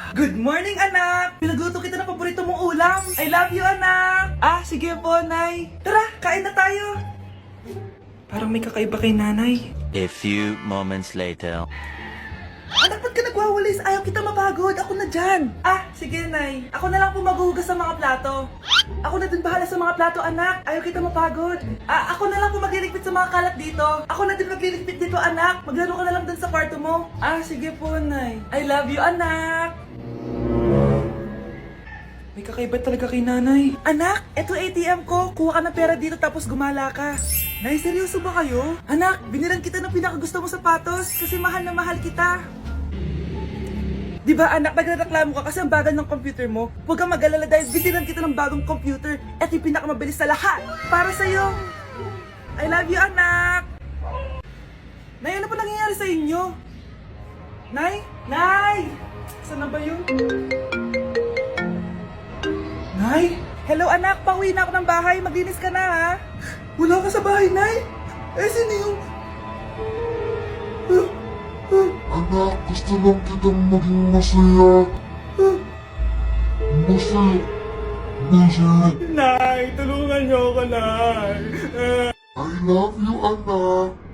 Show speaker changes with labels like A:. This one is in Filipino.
A: Good morning, anak! Pinagluto kita ng paborito mong ulam. I love you, anak! Ah, sige po, Nay. Tara, kain na tayo. Parang may kakaiba kay nanay.
B: A few moments later.
A: Anak, ba't ka nagwawalis? Ayaw kita mapagod. Ako na dyan. Ah, sige, Nay. Ako na lang po maghuhugas sa mga plato. Ako na din bahala sa mga plato, anak. Ayaw kita mapagod. Ah, ako na lang po magliligpit sa mga kalat dito. Ako na din magliligpit dito, anak. Maglaro ka na lang dun sa kwarto mo. Ah, sige po, Nay. I love you, anak. May kakaiba talaga kay nanay. Anak, eto ATM ko. Kuha ka ng pera dito tapos gumala ka. Nay, seryoso ba kayo? Anak, binilan kita ng pinakagusto mo sapatos kasi mahal na mahal kita. Di ba anak, nagreklamo ka kasi ang bagal ng computer mo? Huwag kang mag-alala dahil binilan kita ng bagong computer. Eto yung pinakamabilis sa lahat. Para sa'yo. I love you, anak. Nay, ano pa nangyayari sa inyo? Nay? Nay! Saan na ba yun? Nay? Hello anak, pauwi na ako ng bahay. Maglinis ka na ha. Wala ka sa bahay, Nay? Eh, sino yung...
C: Anak, gusto lang kitang maging masaya. Masaya.
A: Nay, tulungan niyo ako, Nay.
C: I love you, anak.